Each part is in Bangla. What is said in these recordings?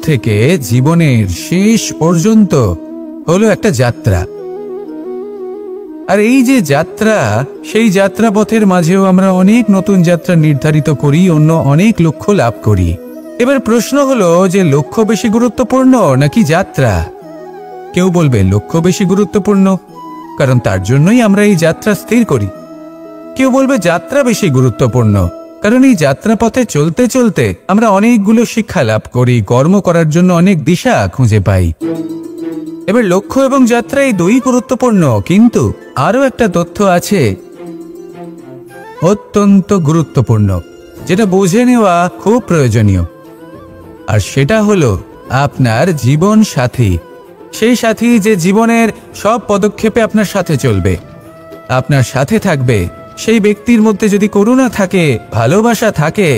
থেকে জীবনের শেষ পর্যন্ত হলো একটা যাত্রা। আর এই যে যাত্রা, সেই যাত্রা পথের মাঝেও আমরা অনেক নতুন যাত্রা নির্ধারিত করি, অন্য অনেক লক্ষ্য লাভ করি। এবার প্রশ্ন হলো যে লক্ষ্য বেশি গুরুত্বপূর্ণ নাকি যাত্রা? কেউ বলবে লক্ষ্য বেশি গুরুত্বপূর্ণ, কারণ তার জন্যই আমরা এই যাত্রা স্থির করি। কেউ বলবে যাত্রা বেশি গুরুত্বপূর্ণ, কারণ এই যাত্রা পথে চলতে চলতে আমরা অনেকগুলো শিক্ষা লাভ করি, কর্ম করার জন্য অনেক দিশা খুঁজে পাই। এবার লক্ষ্য এবং যাত্রা এই দুই গুরুত্বপূর্ণ, কিন্তু আরো একটা তথ্য আছে অত্যন্ত গুরুত্বপূর্ণ, যেটা বুঝে নেওয়া খুব প্রয়োজনীয়। আর সেটা হলো আপনার জীবন সাথী। সেই সাথী যে জীবনের সব পদক্ষেপে আপনার সাথে চলবে, আপনার সাথে থাকবে। সেই ব্যক্তির মধ্যে যদি করুণা থাকে, ভালোবাসা থাকে,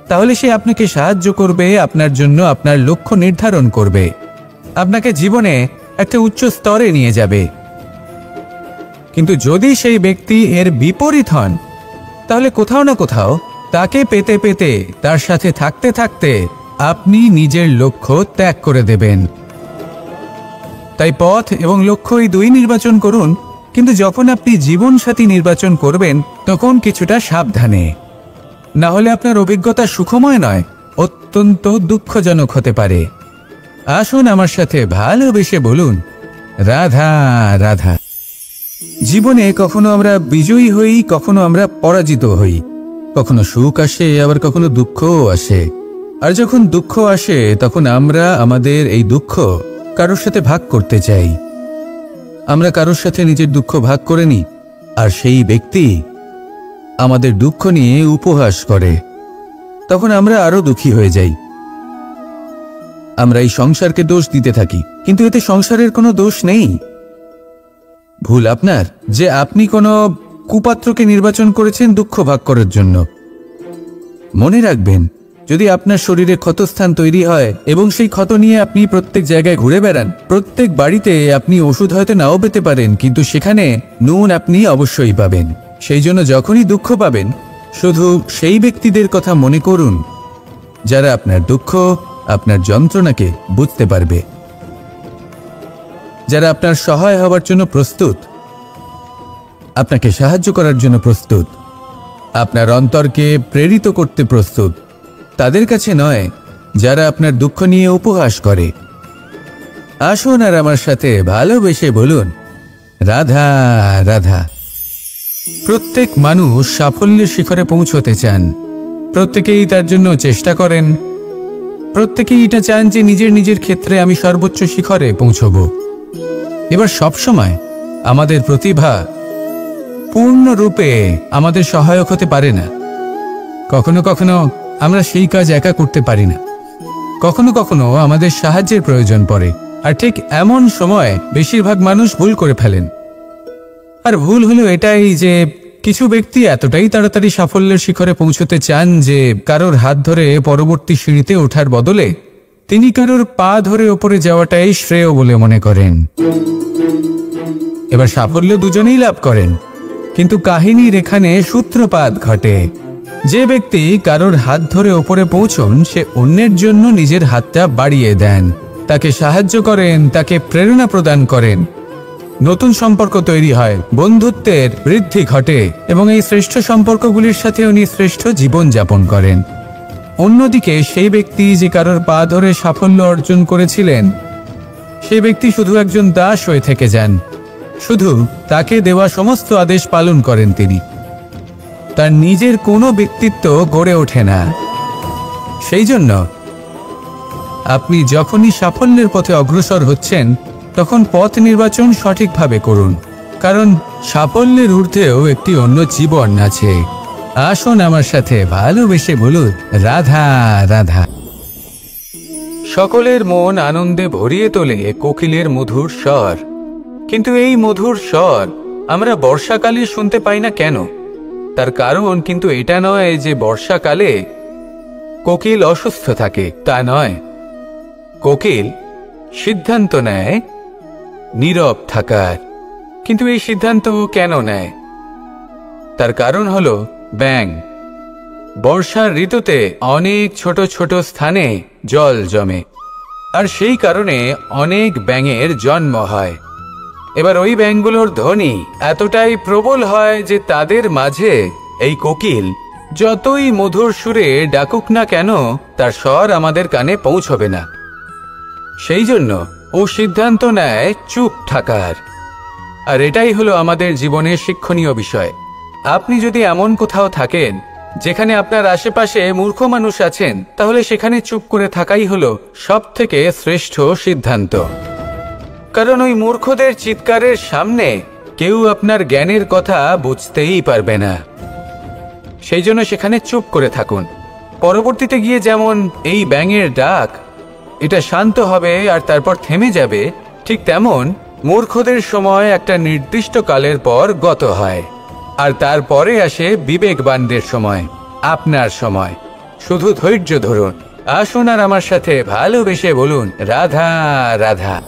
তাহলে সে আপনাকে সাহায্য করবে, আপনার জন্য আপনার লক্ষ্য নির্ধারণ করবে, আপনাকে জীবনে একটা উচ্চ স্তরে নিয়ে যাবে। কিন্তু যদি সেই ব্যক্তি এর বিপরীত হন, তাহলে কোথাও না কোথাও তাকে পেতে পেতে, তার সাথে থাকতে থাকতে আপনি নিজের লক্ষ্য ত্যাগ করে দেবেন। তাই পথ এবং লক্ষ্য এই দুই নির্বাচন করুন, কিন্তু যখন আপনি জীবন সাথী নির্বাচন করবেন তখন কিছুটা সাবধানে, না হলে আপনার অভিজ্ঞতা সুখময় নয়, অত্যন্ত দুঃখজনক হতে পারে। আসুন আমার সাথে ভালোবেসে বলুন, রাধা রাধা। জীবনে কখনো আমরা বিজয়ী হই, কখনো আমরা পরাজিত হই, কখনো সুখ আসে, আবার কখনো দুঃখও আসে। আর যখন দুঃখ আসে তখন আমরা আমাদের এই দুঃখ কারোর সাথে ভাগ করতে চাই। আমরা কারোর সাথে নিজের দুঃখ ভাগ করে নিই, আর সেই ব্যক্তি আমাদের দুঃখ নিয়ে উপহাস করে। তখন আমরা আরো দুঃখী হয়ে যাই। আমরা এই সংসারকে দোষ দিতে থাকি, কিন্তু এতে সংসারের কোনো দোষ নেই। ভুল আপনার যে আপনি কোনো কুপাত্রকে নির্বাচন করেছেন দুঃখ ভাগ করার জন্য। মনে রাখবেন, যদি আপনার শরীরে ক্ষতস্থান তৈরি হয় এবং সেই ক্ষত নিয়ে আপনি প্রত্যেক জায়গায় ঘুরে বেড়ান, প্রত্যেক বাড়িতে আপনি ওষুধ হয়তো নাও পেতে পারেন, কিন্তু সেখানে নুন আপনি অবশ্যই পাবেন। সেই জন্য যখনই দুঃখ পাবেন, শুধু সেই ব্যক্তিদের কথা মনে করুন যারা আপনার দুঃখ, আপনার যন্ত্রণাকে বুঝতে পারবে, যারা আপনার সহায় হওয়ার জন্য প্রস্তুত, আপনাকে সাহায্য করার জন্য প্রস্তুত, আপনার অন্তরকে প্রেরিত করতে প্রস্তুত। তাদের কাছে নয় যারা আপনার দুঃখ নিয়ে উপহাস করে। আসুন আর আমার সাথে ভালোবেসে বলুন, রাধা রাধা। প্রত্যেক মানুষ সাফল্যের শিখরে পৌঁছতে চান, প্রত্যেকেই তার জন্য চেষ্টা করেন, প্রত্যেকেই এটা চান যে নিজের নিজের ক্ষেত্রে আমি সর্বোচ্চ শিখরে পৌঁছব। এবার সবসময় আমাদের প্রতিভা পূর্ণরূপে আমাদের সহায়ক হতে পারে না। কখনো কখনো আমরা সেই কাজ একা করতে পারি না, কখনো কখনো আমাদের সাহায্যের প্রয়োজন পড়ে। আর ঠিক এমন সময় বেশিরভাগ মানুষ ভুল করে ফেলেন। আর ভুল হলো এটাই যে কিছু ব্যক্তি এতটাই তাড়াতাড়ি সাফল্যের শিখরে পৌঁছতে চান যে কারোর হাত ধরে পরবর্তী সিঁড়িতে ওঠার বদলে তিনি কারোর পা ধরে ওপরে যাওয়াটাই শ্রেয় বলে মনে করেন। এবার সাফল্য দুজনেই লাভ করেন, কিন্তু কাহিনীর এখানে সূত্রপাত ঘটে। যে ব্যক্তি কারোর হাত ধরে ওপরে পৌঁছন, সে অন্যের জন্য নিজের হাতটা বাড়িয়ে দেন, তাকে সাহায্য করেন, তাকে প্রেরণা প্রদান করেন। নতুন সম্পর্ক তৈরি হয়, বন্ধুত্বের বৃদ্ধি ঘটে এবং এই শ্রেষ্ঠ সম্পর্কগুলির সাথে উনি শ্রেষ্ঠ জীবন যাপন করেন। অন্যদিকে সেই ব্যক্তি যে কারোর পা ধরে সাফল্য অর্জন করেছিলেন, সেই ব্যক্তি শুধু একজন দাস হয়ে থেকে যান, শুধু তাকে দেওয়া সমস্ত আদেশ পালন করেন তিনি। তার নিজের কোনো ব্যক্তিত্ব গড়ে ওঠে না। সেই জন্য আপনি যখনই সাফল্যের পথে অগ্রসর হচ্ছেন, তখন পথ নির্বাচন সঠিকভাবে করুন, কারণ সাফল্যের ঊর্ধ্বেও একটি অন্য জীবন আছে। আসুন আমার সাথে ভালোবেসে বলুন, রাধা রাধা। সকলের মন আনন্দে ভরিয়ে তোলে কোকিলের মধুর স্বর, কিন্তু এই মধুর স্বর আমরা বর্ষাকালে শুনতে পাই না কেন? তার কারণ কিন্তু এটা নয় যে বর্ষাকালে কোকিল অসুস্থ থাকে, তা নয়। কোকিল সিদ্ধান্ত নেয় নীরব থাকার, কিন্তু এই সিদ্ধান্ত কেন নেয়? তার কারণ হলো ব্যাঙ। বর্ষার ঋতুতে অনেক ছোট ছোট স্থানে জল জমে, আর সেই কারণে অনেক ব্যাঙের জন্ম হয়। এবার ওই ব্যাঙগুলোর ধ্বনি এতটাই প্রবল হয় যে তাদের মাঝে এই কোকিল যতই মধুর সুরে ডাকুক না কেন তার স্বর আমাদের কানে পৌঁছবে না। সেই জন্য ও সিদ্ধান্ত নেয় চুপ থাকার। আর এটাই হলো আমাদের জীবনের শিক্ষণীয় বিষয়। আপনি যদি এমন কোথাও থাকেন যেখানে আপনার আশেপাশে মূর্খ মানুষ আছেন, তাহলে সেখানে চুপ করে থাকাই হলো সবথেকে শ্রেষ্ঠ সিদ্ধান্ত। কারণ ওই মূর্খদের চিৎকারের সামনে কেউ আপনার জ্ঞানের কথা বুঝতেই পারবে না। সেই জন্য সেখানে চুপ করে থাকুন। পরবর্তীতে গিয়ে যেমন এই ব্যাঙের ডাক এটা শান্ত হবে আর তারপর থেমে যাবে, ঠিক তেমন মূর্খদের সময় একটা নির্দিষ্ট কালের পর গত হয়। আর তারপরে আসে বিবেকবানদের সময়, আপনার সময়। শুধু ধৈর্য ধরুন। আসুন আর আমার সাথে ভালোবেসে বলুন রাধা রাধা।